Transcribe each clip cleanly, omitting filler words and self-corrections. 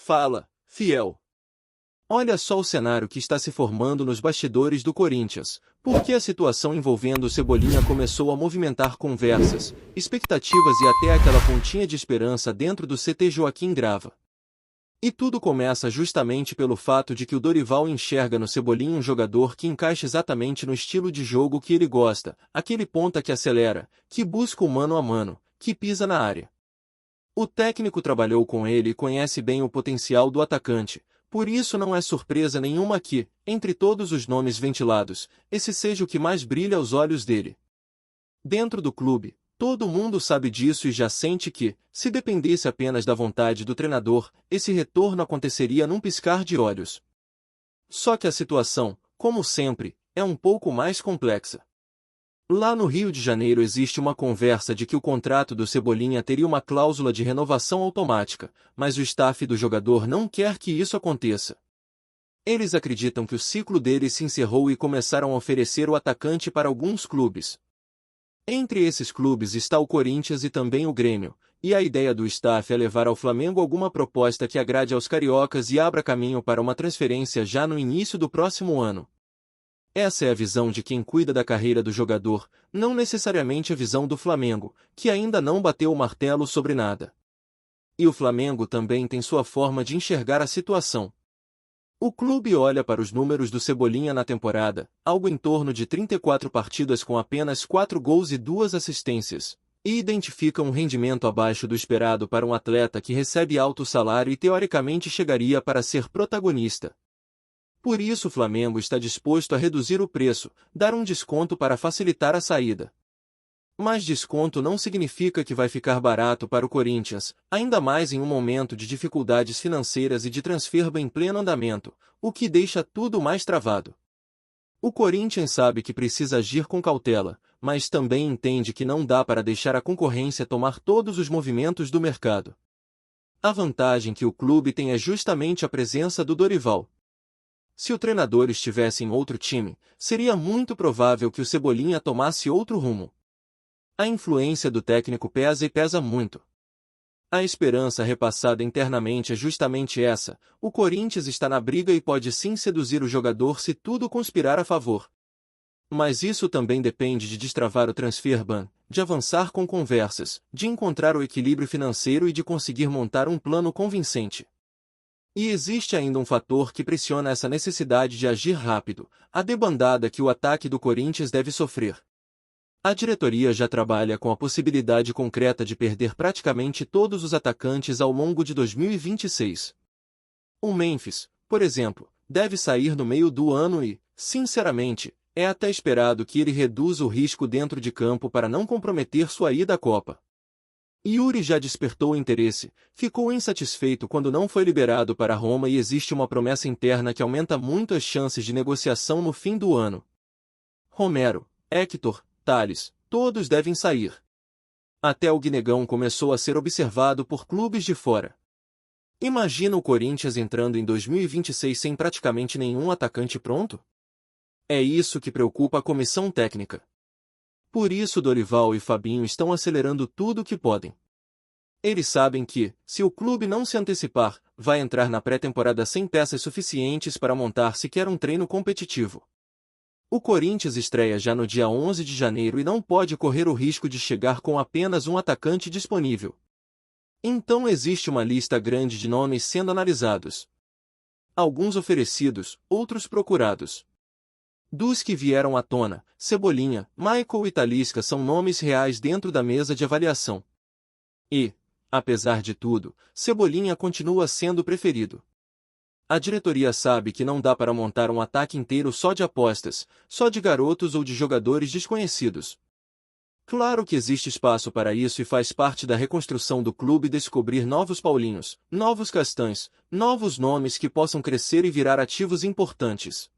Fala, fiel. Olha só o cenário que está se formando nos bastidores do Corinthians, porque a situação envolvendo o Cebolinha começou a movimentar conversas, expectativas e até aquela pontinha de esperança dentro do CT Joaquim Grava. E tudo começa justamente pelo fato de que o Dorival enxerga no Cebolinha um jogador que encaixa exatamente no estilo de jogo que ele gosta, aquele ponta que acelera, que busca o mano a mano, que pisa na área. O técnico trabalhou com ele e conhece bem o potencial do atacante, por isso não é surpresa nenhuma que, entre todos os nomes ventilados, esse seja o que mais brilha aos olhos dele. Dentro do clube, todo mundo sabe disso e já sente que, se dependesse apenas da vontade do treinador, esse retorno aconteceria num piscar de olhos. Só que a situação, como sempre, é um pouco mais complexa. Lá no Rio de Janeiro existe uma conversa de que o contrato do Cebolinha teria uma cláusula de renovação automática, mas o staff do jogador não quer que isso aconteça. Eles acreditam que o ciclo dele se encerrou e começaram a oferecer o atacante para alguns clubes. Entre esses clubes está o Corinthians e também o Grêmio, e a ideia do staff é levar ao Flamengo alguma proposta que agrade aos cariocas e abra caminho para uma transferência já no início do próximo ano. Essa é a visão de quem cuida da carreira do jogador, não necessariamente a visão do Flamengo, que ainda não bateu o martelo sobre nada. E o Flamengo também tem sua forma de enxergar a situação. O clube olha para os números do Cebolinha na temporada, algo em torno de 34 partidas com apenas 4 gols e 2 assistências, e identifica um rendimento abaixo do esperado para um atleta que recebe alto salário e teoricamente chegaria para ser protagonista. Por isso o Flamengo está disposto a reduzir o preço, dar um desconto para facilitar a saída. Mas desconto não significa que vai ficar barato para o Corinthians, ainda mais em um momento de dificuldades financeiras e de transferba em pleno andamento, o que deixa tudo mais travado. O Corinthians sabe que precisa agir com cautela, mas também entende que não dá para deixar a concorrência tomar todos os movimentos do mercado. A vantagem que o clube tem é justamente a presença do Dorival. Se o treinador estivesse em outro time, seria muito provável que o Cebolinha tomasse outro rumo. A influência do técnico pesa e pesa muito. A esperança repassada internamente é justamente essa: o Corinthians está na briga e pode sim seduzir o jogador se tudo conspirar a favor. Mas isso também depende de destravar o transfer ban, de avançar com conversas, de encontrar o equilíbrio financeiro e de conseguir montar um plano convincente. E existe ainda um fator que pressiona essa necessidade de agir rápido: a debandada que o ataque do Corinthians deve sofrer. A diretoria já trabalha com a possibilidade concreta de perder praticamente todos os atacantes ao longo de 2026. O Memphis, por exemplo, deve sair no meio do ano e, sinceramente, é até esperado que ele reduza o risco dentro de campo para não comprometer sua ida à Copa. Yuri já despertou interesse, ficou insatisfeito quando não foi liberado para Roma e existe uma promessa interna que aumenta muito as chances de negociação no fim do ano. Romero, Hector, Tales, todos devem sair. Até o Guinegão começou a ser observado por clubes de fora. Imagina o Corinthians entrando em 2026 sem praticamente nenhum atacante pronto? É isso que preocupa a comissão técnica. Por isso Dorival e Fabinho estão acelerando tudo o que podem. Eles sabem que, se o clube não se antecipar, vai entrar na pré-temporada sem peças suficientes para montar sequer um treino competitivo. O Corinthians estreia já no dia 11 de janeiro e não pode correr o risco de chegar com apenas um atacante disponível. Então existe uma lista grande de nomes sendo analisados. Alguns oferecidos, outros procurados. Dos que vieram à tona, Cebolinha, Michael e Talisca são nomes reais dentro da mesa de avaliação. E, apesar de tudo, Cebolinha continua sendo preferido. A diretoria sabe que não dá para montar um ataque inteiro só de apostas, só de garotos ou de jogadores desconhecidos. Claro que existe espaço para isso e faz parte da reconstrução do clube descobrir novos Paulinhos, novos Castães, novos nomes que possam crescer e virar ativos importantes.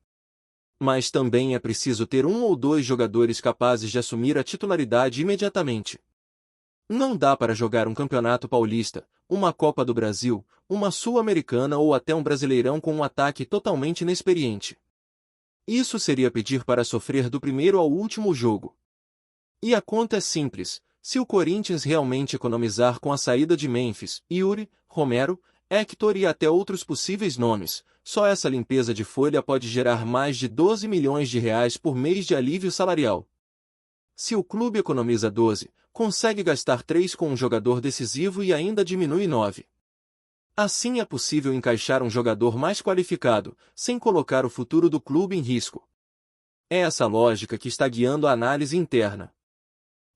Mas também é preciso ter um ou dois jogadores capazes de assumir a titularidade imediatamente. Não dá para jogar um campeonato paulista, uma Copa do Brasil, uma Sul-Americana ou até um Brasileirão com um ataque totalmente inexperiente. Isso seria pedir para sofrer do primeiro ao último jogo. E a conta é simples: se o Corinthians realmente economizar com a saída de Memphis, Yuri, Romero, Hector e até outros possíveis nomes. Só essa limpeza de folha pode gerar mais de 12 milhões de reais por mês de alívio salarial. Se o clube economiza 12, consegue gastar 3 com um jogador decisivo e ainda diminui 9. Assim é possível encaixar um jogador mais qualificado, sem colocar o futuro do clube em risco. É essa lógica que está guiando a análise interna.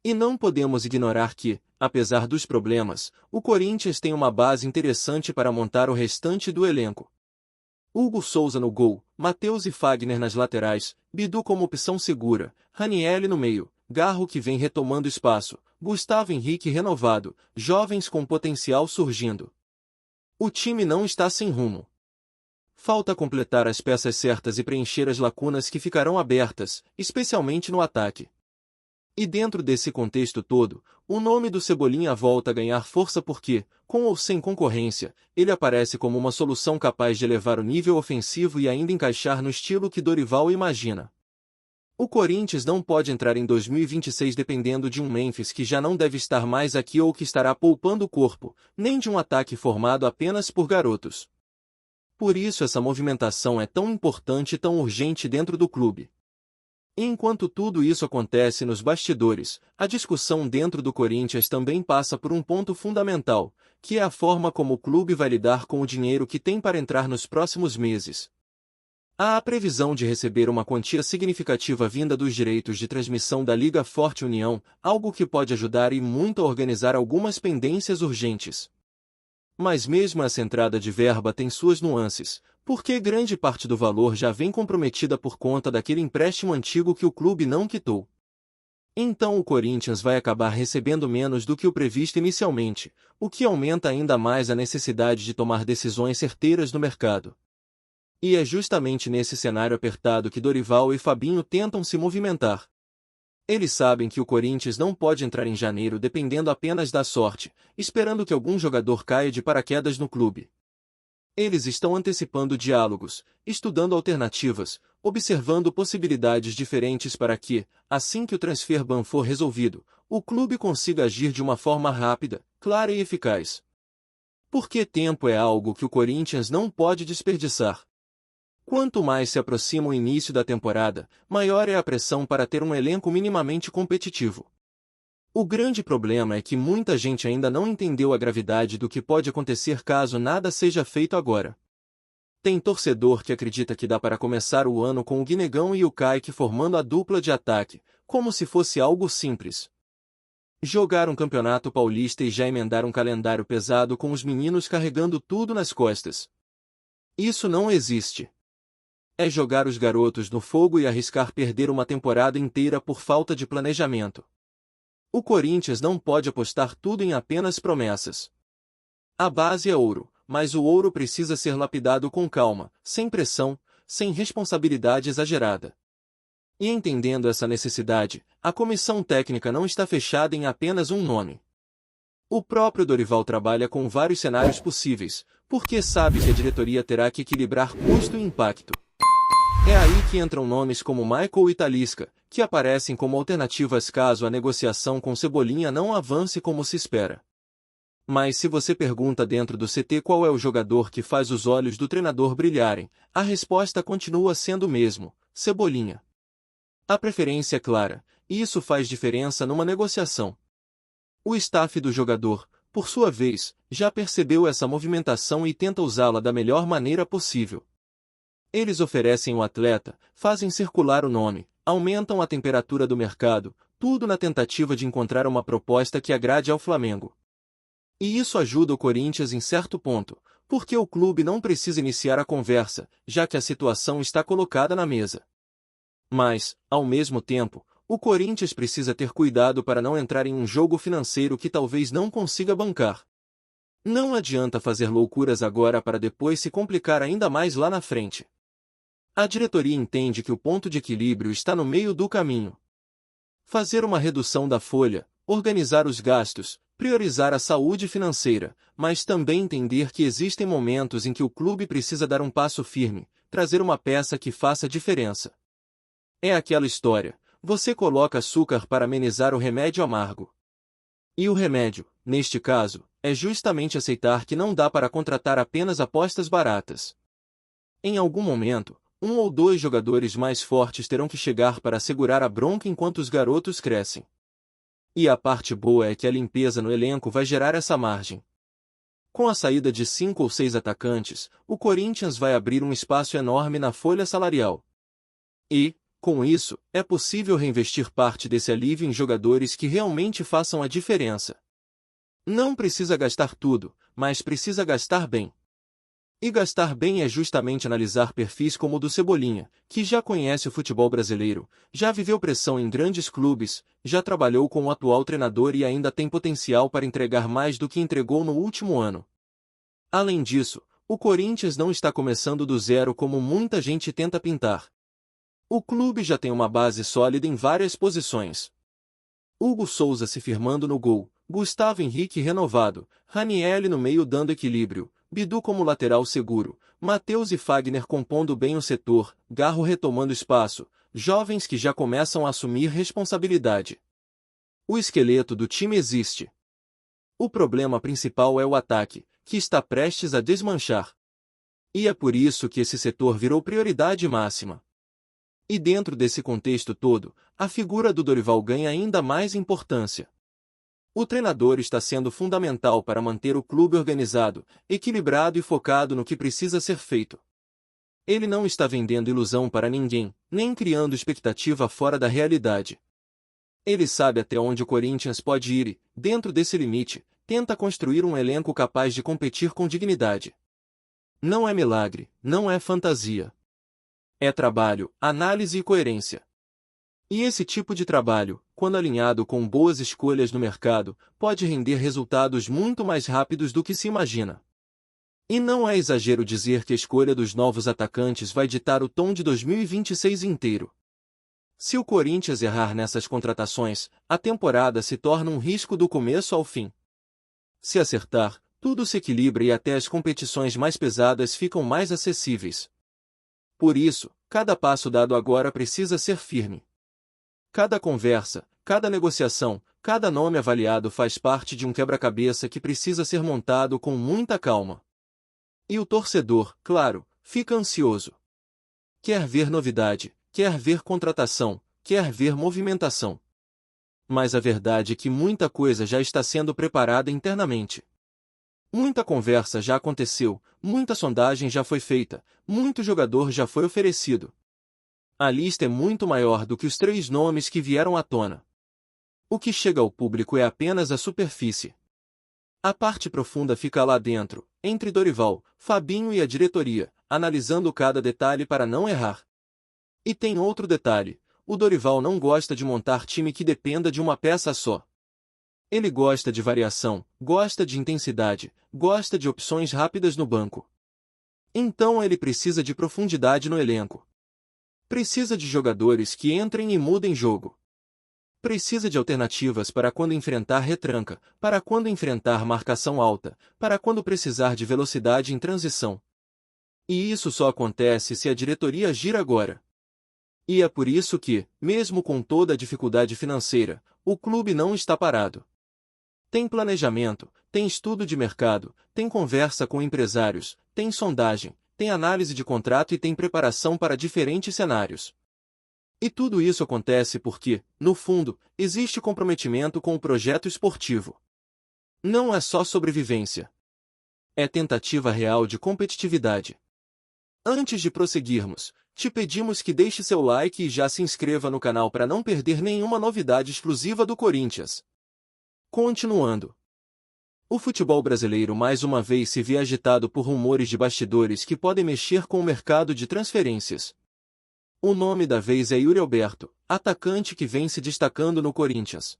E não podemos ignorar que, apesar dos problemas, o Corinthians tem uma base interessante para montar o restante do elenco. Hugo Souza no gol, Matheus e Fagner nas laterais, Bidu como opção segura, Ranielli no meio, Garro que vem retomando espaço, Gustavo Henrique renovado, jovens com potencial surgindo. O time não está sem rumo. Falta completar as peças certas e preencher as lacunas que ficarão abertas, especialmente no ataque. E dentro desse contexto todo, o nome do Cebolinha volta a ganhar força porque, com ou sem concorrência, ele aparece como uma solução capaz de elevar o nível ofensivo e ainda encaixar no estilo que Dorival imagina. O Corinthians não pode entrar em 2026 dependendo de um Memphis que já não deve estar mais aqui ou que estará poupando o corpo, nem de um ataque formado apenas por garotos. Por isso essa movimentação é tão importante e tão urgente dentro do clube. E enquanto tudo isso acontece nos bastidores, a discussão dentro do Corinthians também passa por um ponto fundamental, que é a forma como o clube vai lidar com o dinheiro que tem para entrar nos próximos meses. Há a previsão de receber uma quantia significativa vinda dos direitos de transmissão da Liga Forte União, algo que pode ajudar e muito a organizar algumas pendências urgentes. Mas mesmo essa entrada de verba tem suas nuances, porque grande parte do valor já vem comprometida por conta daquele empréstimo antigo que o clube não quitou. Então o Corinthians vai acabar recebendo menos do que o previsto inicialmente, o que aumenta ainda mais a necessidade de tomar decisões certeiras no mercado. E é justamente nesse cenário apertado que Dorival e Fabinho tentam se movimentar. Eles sabem que o Corinthians não pode entrar em janeiro dependendo apenas da sorte, esperando que algum jogador caia de paraquedas no clube. Eles estão antecipando diálogos, estudando alternativas, observando possibilidades diferentes para que, assim que o transfer ban for resolvido, o clube consiga agir de uma forma rápida, clara e eficaz. Porque tempo é algo que o Corinthians não pode desperdiçar. Quanto mais se aproxima o início da temporada, maior é a pressão para ter um elenco minimamente competitivo. O grande problema é que muita gente ainda não entendeu a gravidade do que pode acontecer caso nada seja feito agora. Tem torcedor que acredita que dá para começar o ano com o Guinegão e o Kaique formando a dupla de ataque, como se fosse algo simples. Jogar um campeonato paulista e já emendar um calendário pesado com os meninos carregando tudo nas costas. Isso não existe. É jogar os garotos no fogo e arriscar perder uma temporada inteira por falta de planejamento. O Corinthians não pode apostar tudo em apenas promessas. A base é ouro, mas o ouro precisa ser lapidado com calma, sem pressão, sem responsabilidade exagerada. E entendendo essa necessidade, a comissão técnica não está fechada em apenas um nome. O próprio Dorival trabalha com vários cenários possíveis, porque sabe que a diretoria terá que equilibrar custo e impacto. É aí que entram nomes como Michael e Talisca, que aparecem como alternativas caso a negociação com Cebolinha não avance como se espera. Mas se você pergunta dentro do CT qual é o jogador que faz os olhos do treinador brilharem, a resposta continua sendo o mesmo: Cebolinha. A preferência é clara, e isso faz diferença numa negociação. O staff do jogador, por sua vez, já percebeu essa movimentação e tenta usá-la da melhor maneira possível. Eles oferecem o atleta, fazem circular o nome, aumentam a temperatura do mercado, tudo na tentativa de encontrar uma proposta que agrade ao Flamengo. E isso ajuda o Corinthians em certo ponto, porque o clube não precisa iniciar a conversa, já que a situação está colocada na mesa. Mas, ao mesmo tempo, o Corinthians precisa ter cuidado para não entrar em um jogo financeiro que talvez não consiga bancar. Não adianta fazer loucuras agora para depois se complicar ainda mais lá na frente. A diretoria entende que o ponto de equilíbrio está no meio do caminho. Fazer uma redução da folha, organizar os gastos, priorizar a saúde financeira, mas também entender que existem momentos em que o clube precisa dar um passo firme, trazer uma peça que faça diferença. É aquela história, você coloca açúcar para amenizar o remédio amargo. E o remédio, neste caso, é justamente aceitar que não dá para contratar apenas apostas baratas. Em algum momento, um ou dois jogadores mais fortes terão que chegar para segurar a bronca enquanto os garotos crescem. E a parte boa é que a limpeza no elenco vai gerar essa margem. Com a saída de 5 ou 6 atacantes, o Corinthians vai abrir um espaço enorme na folha salarial. E, com isso, é possível reinvestir parte desse alívio em jogadores que realmente façam a diferença. Não precisa gastar tudo, mas precisa gastar bem. E gastar bem é justamente analisar perfis como o do Cebolinha, que já conhece o futebol brasileiro, já viveu pressão em grandes clubes, já trabalhou com o atual treinador e ainda tem potencial para entregar mais do que entregou no último ano. Além disso, o Corinthians não está começando do zero como muita gente tenta pintar. O clube já tem uma base sólida em várias posições. Hugo Souza se firmando no gol, Gustavo Henrique renovado, Ranieri no meio dando equilíbrio, Bidu como lateral seguro, Matheus e Fagner compondo bem o setor, Garro retomando espaço, jovens que já começam a assumir responsabilidade. O esqueleto do time existe. O problema principal é o ataque, que está prestes a desmanchar. E é por isso que esse setor virou prioridade máxima. E dentro desse contexto todo, a figura do Dorival ganha ainda mais importância. O treinador está sendo fundamental para manter o clube organizado, equilibrado e focado no que precisa ser feito. Ele não está vendendo ilusão para ninguém, nem criando expectativa fora da realidade. Ele sabe até onde o Corinthians pode ir e, dentro desse limite, tenta construir um elenco capaz de competir com dignidade. Não é milagre, não é fantasia. É trabalho, análise e coerência. E esse tipo de trabalho, quando alinhado com boas escolhas no mercado, pode render resultados muito mais rápidos do que se imagina. E não é exagero dizer que a escolha dos novos atacantes vai ditar o tom de 2026 inteiro. Se o Corinthians errar nessas contratações, a temporada se torna um risco do começo ao fim. Se acertar, tudo se equilibra e até as competições mais pesadas ficam mais acessíveis. Por isso, cada passo dado agora precisa ser firme. Cada conversa, cada negociação, cada nome avaliado faz parte de um quebra-cabeça que precisa ser montado com muita calma. E o torcedor, claro, fica ansioso. Quer ver novidade, quer ver contratação, quer ver movimentação. Mas a verdade é que muita coisa já está sendo preparada internamente. Muita conversa já aconteceu, muita sondagem já foi feita, muito jogador já foi oferecido. A lista é muito maior do que os 3 nomes que vieram à tona. O que chega ao público é apenas a superfície. A parte profunda fica lá dentro, entre Dorival, Fabinho e a diretoria, analisando cada detalhe para não errar. E tem outro detalhe, o Dorival não gosta de montar time que dependa de uma peça só. Ele gosta de variação, gosta de intensidade, gosta de opções rápidas no banco. Então ele precisa de profundidade no elenco. Precisa de jogadores que entrem e mudem jogo. Precisa de alternativas para quando enfrentar retranca, para quando enfrentar marcação alta, para quando precisar de velocidade em transição. E isso só acontece se a diretoria agir agora. E é por isso que, mesmo com toda a dificuldade financeira, o clube não está parado. Tem planejamento, tem estudo de mercado, tem conversa com empresários, tem sondagem, tem análise de contrato e tem preparação para diferentes cenários. E tudo isso acontece porque, no fundo, existe comprometimento com o projeto esportivo. Não é só sobrevivência. É tentativa real de competitividade. Antes de prosseguirmos, te pedimos que deixe seu like e já se inscreva no canal para não perder nenhuma novidade exclusiva do Corinthians. Continuando. O futebol brasileiro mais uma vez se vê agitado por rumores de bastidores que podem mexer com o mercado de transferências. O nome da vez é Yuri Alberto, atacante que vem se destacando no Corinthians.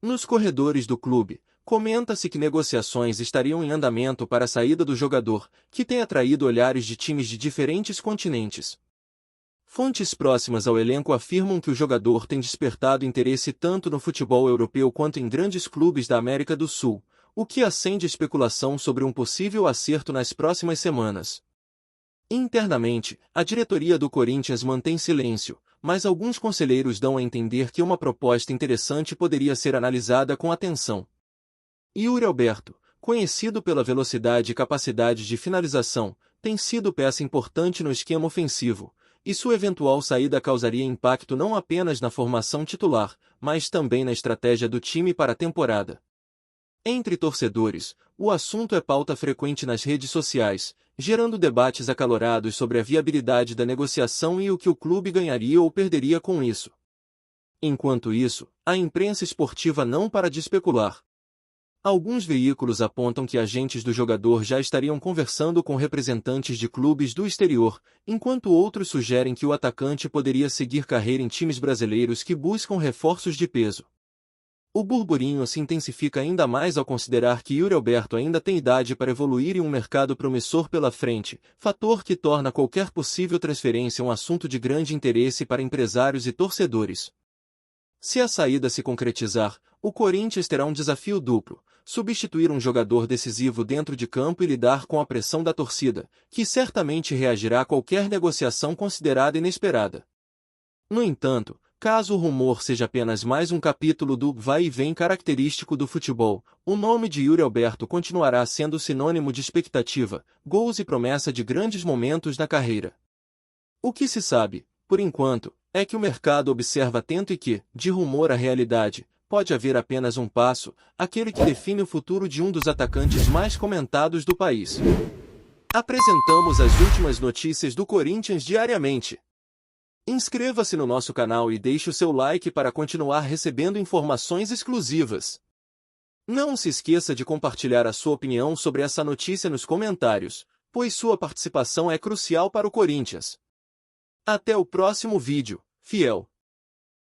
Nos corredores do clube, comenta-se que negociações estariam em andamento para a saída do jogador, que tem atraído olhares de times de diferentes continentes. Fontes próximas ao elenco afirmam que o jogador tem despertado interesse tanto no futebol europeu quanto em grandes clubes da América do Sul, o que acende especulação sobre um possível acerto nas próximas semanas. Internamente, a diretoria do Corinthians mantém silêncio, mas alguns conselheiros dão a entender que uma proposta interessante poderia ser analisada com atenção. Yuri Alberto, conhecido pela velocidade e capacidade de finalização, tem sido peça importante no esquema ofensivo, e sua eventual saída causaria impacto não apenas na formação titular, mas também na estratégia do time para a temporada. Entre torcedores, o assunto é pauta frequente nas redes sociais, gerando debates acalorados sobre a viabilidade da negociação e o que o clube ganharia ou perderia com isso. Enquanto isso, a imprensa esportiva não para de especular. Alguns veículos apontam que agentes do jogador já estariam conversando com representantes de clubes do exterior, enquanto outros sugerem que o atacante poderia seguir carreira em times brasileiros que buscam reforços de peso. O burburinho se intensifica ainda mais ao considerar que Yuri Alberto ainda tem idade para evoluir em um mercado promissor pela frente, fator que torna qualquer possível transferência um assunto de grande interesse para empresários e torcedores. Se a saída se concretizar, o Corinthians terá um desafio duplo: substituir um jogador decisivo dentro de campo e lidar com a pressão da torcida, que certamente reagirá a qualquer negociação considerada inesperada. No entanto, caso o rumor seja apenas mais um capítulo do vai e vem característico do futebol, o nome de Yuri Alberto continuará sendo sinônimo de expectativa, gols e promessa de grandes momentos na carreira. O que se sabe, por enquanto, é que o mercado observa atento e que, de rumor à realidade, pode haver apenas um passo, aquele que define o futuro de um dos atacantes mais comentados do país. Apresentamos as últimas notícias do Corinthians diariamente. Inscreva-se no nosso canal e deixe o seu like para continuar recebendo informações exclusivas. Não se esqueça de compartilhar a sua opinião sobre essa notícia nos comentários, pois sua participação é crucial para o Corinthians. Até o próximo vídeo, fiel!